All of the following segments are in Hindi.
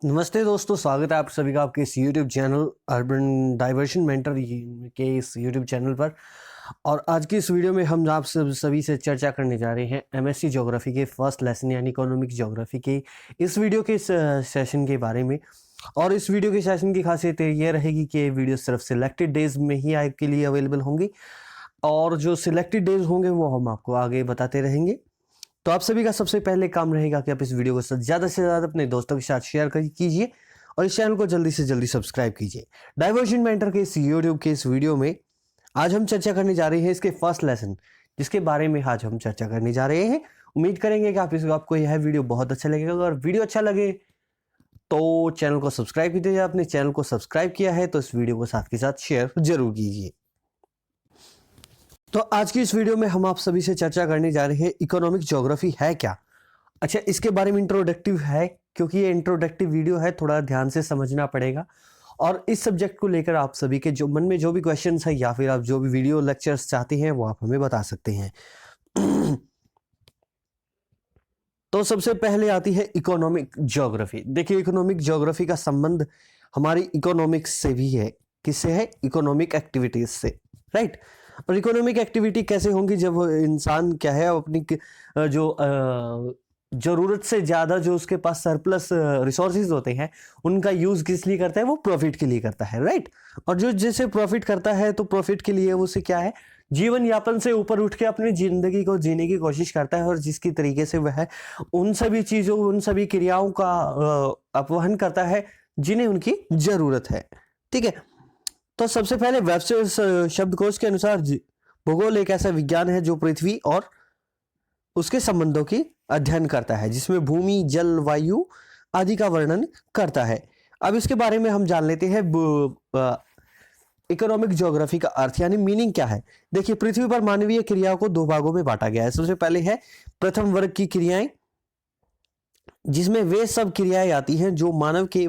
नमस्ते दोस्तों, स्वागत है आप सभी का आपके इस YouTube channel urban diversion mentor के इस YouTube चैनल पर। और आज की इस वीडियो में हम आप सभी से चर्चा करने जा रहे हैं MSc ज्योग्राफी के फर्स्ट लेसन यानी इकोनॉमिक ज्योग्राफी के इस वीडियो के सेशन के बारे में। और इस वीडियो के सेशन की खासियत ये रहेगी कि ये वीडियो सिर्फ सिलेक्टेड डेज में ही आपके लिए अवेलेबल होंगी और जो सिलेक्टेड डेज होंगे वो हम आपको आगे बताते रहेंगे। तो आप सभी का सबसे पहले काम रहेगा कि आप इस वीडियो को ज़्यादा से ज़्यादा अपने दोस्तों के साथ शेयर कीजिए और इस चैनल को जल्दी से जल्दी सब्सक्राइब कीजिए। डाइवर्शन मेंटर के इस यूट्यूब के इस वीडियो में आज हम चर्चा करने जा रहे हैं इसके फर्स्ट लेसन, जिसके बारे में आज हम चर्चा करने जा रहे हैं। उम्मीद करेंगे कि आपको यह वीडियो बहुत अच्छा लगेगा। अगर वीडियो अच्छा लगे तो चैनल को सब्सक्राइब कीजिए। आपने चैनल को सब्सक्राइब किया है तो इस वीडियो को साथ के साथ शेयर जरूर कीजिए। तो आज की इस वीडियो में हम आप सभी से चर्चा करने जा रहे हैं इकोनॉमिक ज्योग्राफी है क्या। अच्छा, इसके बारे में इंट्रोडक्टिव है, क्योंकि ये इंट्रोडक्टिव वीडियो है, थोड़ा ध्यान से समझना पड़ेगा। और इस सब्जेक्ट को लेकर आप सभी के जो मन में जो भी क्वेश्चंस है या फिर आप जो भी वीडियो लेक्चर्स चाहते हैं वो आप हमें बता सकते हैं। तो सबसे पहले आती है इकोनॉमिक ज्योग्राफी। देखिए, इकोनॉमिक ज्योग्राफी का संबंध हमारी इकोनॉमिक्स से भी है। किससे है? इकोनॉमिक एक्टिविटीज से, राइट। और इकोनॉमिक एक्टिविटी कैसे होंगी जब इंसान क्या है अपनी जो जरूरत से ज्यादा जो उसके पास सरप्लस रिसोर्सेज होते हैं उनका यूज किस लिए करता है? वो प्रॉफिट के लिए करता है, राइट। और जो जैसे प्रॉफिट करता है तो प्रॉफिट के लिए उसे क्या है, जीवन यापन से ऊपर उठ के अपनी जिंदगी को जीने की कोशिश करता है। और जिसकी तरीके से वह उन सभी चीजों उन सभी क्रियाओं का अपवहन करता है जिन्हें उनकी जरूरत है, ठीक है। तो सबसे पहले वेबस्टर शब्दकोश के अनुसार भूगोल एक ऐसा विज्ञान है जो पृथ्वी और उसके संबंधों की अध्ययन करता है, जिसमें भूमि, जल, वायु आदि का वर्णन करता है। अब इसके बारे में हम जान लेते हैं इकोनॉमिक ज्योग्राफी का अर्थ यानी मीनिंग क्या है। देखिए, पृथ्वी पर मानवीय क्रियाओं को दो भागों में बांटा गया है। सबसे पहले है प्रथम वर्ग की क्रियाएं, जिसमें वे सब क्रियाएं आती हैं जो मानव के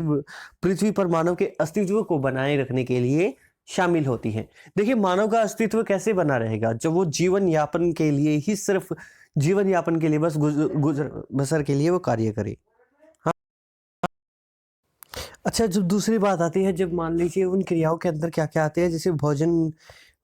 पृथ्वी पर मानव के अस्तित्व को बनाए रखने के लिए शामिल होती हैं। देखिए, मानव का अस्तित्व कैसे बना रहेगा? जब वो जीवन यापन के लिए ही, सिर्फ जीवन यापन के लिए, बस गुजर बसर के लिए वो कार्य करे। हाँ। अच्छा, जब दूसरी बात आती है, जब मान लीजिए उन क्रियाओं के अंदर क्या क्या आते हैं, जैसे भोजन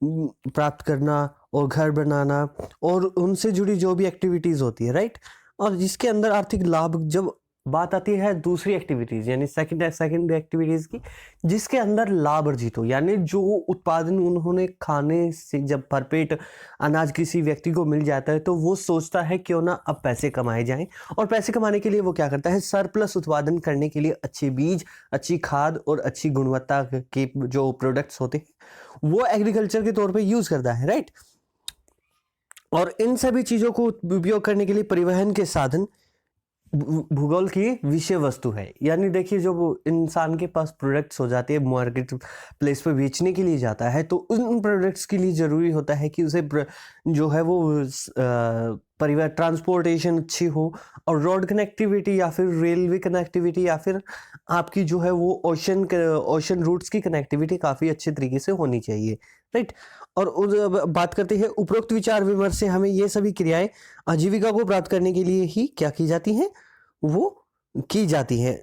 प्राप्त करना और घर बनाना और उनसे जुड़ी जो भी एक्टिविटीज होती है, राइट। और जिसके अंदर आर्थिक लाभ, जब बात आती है दूसरी एक्टिविटीज यानी सेकंड एक्टिविटीज की, जिसके अंदर लाभ अर्जित हो, यानी जो उत्पादन उन्होंने खाने से जब भरपेट अनाज किसी व्यक्ति को मिल जाता है तो वो सोचता है क्यों ना अब पैसे कमाए जाएं। और पैसे कमाने के लिए वो क्या करता है? सरप्लस उत्पादन करने के लिए अच्छे बीज, अच्छी खाद और अच्छी गुणवत्ता के जो प्रोडक्ट्स होते हैं वो एग्रीकल्चर के तौर पे यूज करता है, राइट। और इन सभी चीजों को उपयोग करने के लिए परिवहन के साधन भूगोल की विषय वस्तु है। यानी देखिए, जब इंसान के पास प्रोडक्ट्स हो जाते हैं, मार्केट प्लेस पे बेचने के लिए जाता है, तो उन प्रोडक्ट्स के लिए जरूरी होता है कि उसे जो है वो परिवहन ट्रांसपोर्टेशन अच्छी हो, और रोड कनेक्टिविटी या फिर रेलवे कनेक्टिविटी या फिर आपकी जो है वो ओशन रूट्स की कनेक्टिविटी काफ़ी अच्छे तरीके से होनी चाहिए, राइट। और बात करते हैं उपरोक्त विचार विमर्श से हमें ये सभी क्रियाएं आजीविका को प्राप्त करने के लिए ही क्या की जाती हैं? वो की जाती हैं।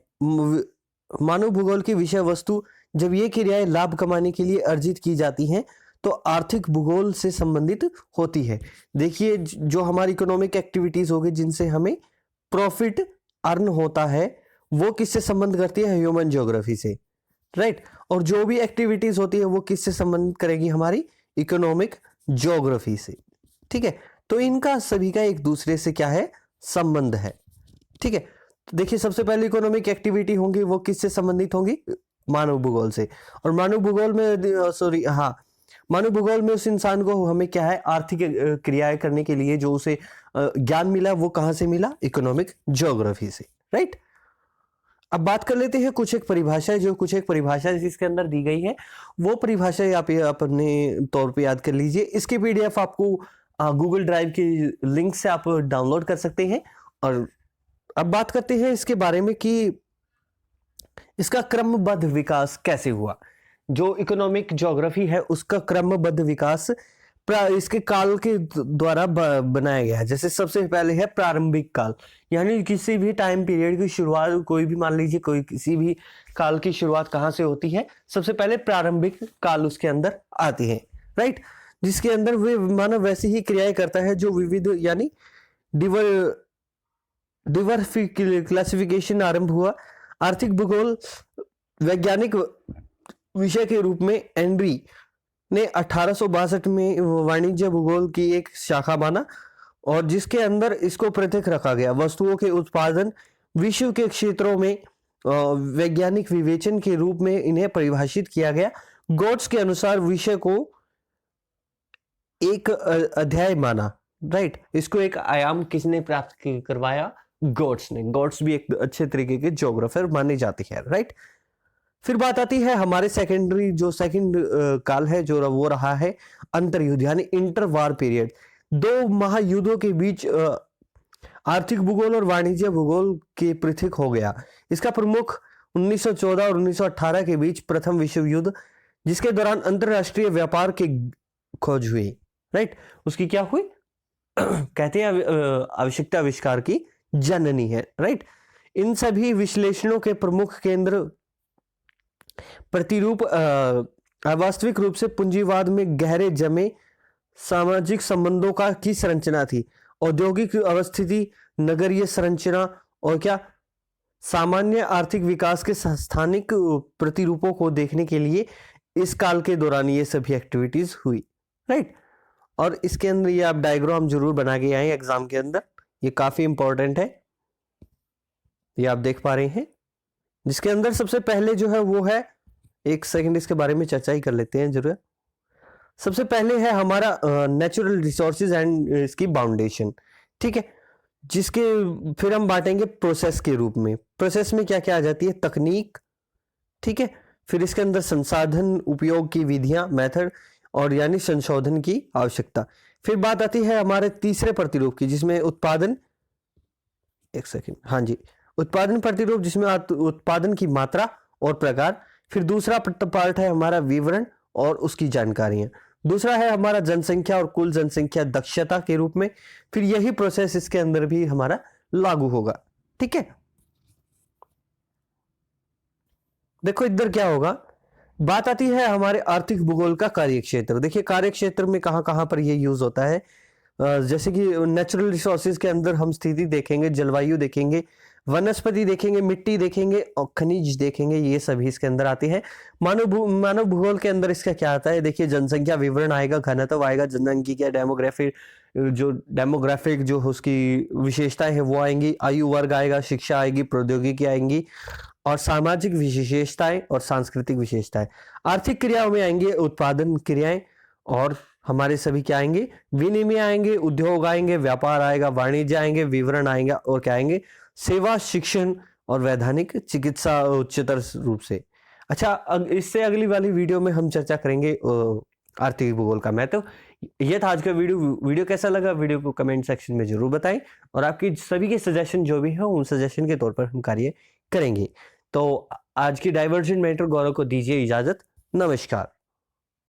मानव भूगोल की विषय वस्तु, जब ये क्रियाएं लाभ कमाने के लिए अर्जित की जाती हैं तो आर्थिक भूगोल से संबंधित होती है। देखिए, जो हमारी इकोनॉमिक एक्टिविटीज होगी जिनसे हमें प्रॉफिट अर्न होता है, वो किससे संबंध करती है? ह्यूमन ज्योग्राफी से, राइट। और जो भी एक्टिविटीज होती है वो किससे संबंध करेगी? हमारी इकोनॉमिक ज्योग्राफी से, ठीक है। तो इनका सभी का एक दूसरे से क्या है? संबंध है, ठीक है। तो देखिए, सबसे पहले इकोनॉमिक एक्टिविटी होंगी वो किससे संबंधित होंगी? मानव भूगोल से। और मानव भूगोल में मानव भूगोल में उस इंसान को हमें क्या है? आर्थिक क्रियाएं करने के लिए जो उसे ज्ञान मिला वो कहां से मिला? इकोनॉमिक ज्योग्राफी से, राइट। अब बात कर लेते हैं कुछ एक परिभाषा जिसके अंदर दी गई है, वो परिभाषा आप अपने तौर पे याद कर लीजिए। इसकी पीडीएफ आपको गूगल ड्राइव की लिंक से आप डाउनलोड कर सकते हैं। और अब बात करते हैं इसके बारे में कि इसका क्रमबद्ध विकास कैसे हुआ। जो इकोनॉमिक ज्योग्राफी है उसका क्रमबद्ध विकास इसके काल के द्वारा बनाया गया है। जैसे सबसे पहले है प्रारंभिक काल, यानी किसी भी टाइम पीरियड की शुरुआत, कोई भी मान लीजिए कोई किसी भी काल की शुरुआत कहाँ से होती है, सबसे पहले प्रारंभिक काल उसके अंदर आती है, राइट, जिसके अंदर वे मानव वैसी ही क्रियाएं करता है जो विविध यानी डिवर क्लासिफिकेशन आरंभ हुआ। आर्थिक भूगोल वैज्ञानिक विषय के रूप में एंड्री ने 1862 में वाणिज्य भूगोल की एक शाखा माना, और जिसके अंदर इसको पृथक रखा गया। वस्तुओं के उत्पादन विश्व के क्षेत्रों में वैज्ञानिक विवेचन के रूप में इन्हें परिभाषित किया गया। गोट्स के अनुसार विषय को एक अध्याय माना, राइट, इसको एक आयाम किसने प्राप्त करवाया? गोट्स ने। गोट्स भी एक अच्छे तरीके के ज्योग्राफर माने जाते हैं, राइट। फिर बात आती है हमारे सेकंड काल है जो वो रहा है अंतर्युद्ध यानी इंटर वार पीरियड। दो महायुद्धों के बीच आर्थिक भूगोल और वाणिज्य भूगोल के पृथक हो गया। इसका प्रमुख 1914 और 1918 के बीच प्रथम विश्व युद्ध, जिसके दौरान अंतरराष्ट्रीय व्यापार की खोज हुई, राइट। उसकी क्या हुई? कहते हैं आवश्यकता आविष्कार की जननी है, राइट। इन सभी विश्लेषणों के प्रमुख केंद्र प्रतिरूप अवास्तविक रूप से पूंजीवाद में गहरे जमे सामाजिक संबंधों की संरचना थी। औद्योगिक अवस्थिति, नगरीय संरचना और क्या सामान्य आर्थिक विकास के स्थानिक प्रतिरूपों को देखने के लिए इस काल के दौरान ये सभी एक्टिविटीज हुई, राइट। और इसके अंदर ये आप डायग्राम जरूर बना के आए एग्जाम के अंदर, ये काफी इंपॉर्टेंट है, ये आप देख पा रहे हैं। जिसके अंदर सबसे पहले जो है वो है, एक सेकंड इसके बारे में चर्चा ही कर लेते हैं जरूर। सबसे पहले है हमारा नेचुरल रिसोर्सेज एंड इसकी बाउंडेशन, ठीक है, जिसके फिर हम बांटेंगे प्रोसेस के रूप में। प्रोसेस में क्या क्या आ जाती है? तकनीक, ठीक है, फिर इसके अंदर संसाधन उपयोग की विधियां, मेथड, और यानी संशोधन की आवश्यकता। फिर बात आती है हमारे तीसरे प्रतिरूप की, जिसमें उत्पादन, एक सेकंड, हाँ जी, उत्पादन प्रतिरूप, जिसमें उत्पादन की मात्रा और प्रकार। फिर दूसरा पार्ट है हमारा विवरण और उसकी जानकारियां। दूसरा है हमारा जनसंख्या और कुल जनसंख्या दक्षता के रूप में। फिर यही प्रोसेस इसके अंदर भी हमारा लागू होगा, ठीक है। देखो इधर क्या होगा, बात आती है हमारे आर्थिक भूगोल का कार्यक्षेत्र। देखिए कार्यक्षेत्र में कहां कहां पर ये यूज होता है। जैसे कि नेचुरल रिसोर्सेज के अंदर हम स्थिति देखेंगे, जलवायु देखेंगे, वनस्पति देखेंगे, मिट्टी देखेंगे और खनिज देखेंगे, ये सभी इसके अंदर आते हैं। मानव भूगोल के अंदर इसका क्या आता है? देखिए जनसंख्या विवरण आएगा, घनत्व आएगा, जनसंख्या डेमोग्राफिक जो उसकी विशेषताएं है वो आएंगी, आयु वर्ग आएगा, शिक्षा आएगी, प्रौद्योगिकी आएंगी, और सामाजिक विशेषताएं और सांस्कृतिक विशेषताएं। आर्थिक क्रियाओं में आएंगे उत्पादन क्रियाएं, और हमारे सभी क्या आएंगे? विनिमय आएंगे, उद्योग आएंगे, व्यापार आएगा, वाणिज्य आएंगे, विवरण आएंगे, और क्या आएंगे? सेवा, शिक्षण और वैधानिक चिकित्सा उच्चतर रूप से। अच्छा, इससे अगली वाली वीडियो में हम चर्चा करेंगे आर्थिक भूगोल का महत्व। ये था आज का वीडियो कैसा लगा वीडियो को कमेंट सेक्शन में जरूर बताएं, और आपकी सभी के सजेशन जो भी है उन सजेशन के तौर पर हम कार्य करेंगे। तो आज की डाइवर्जेंट मैटर गौरव को दीजिए इजाजत। नमस्कार।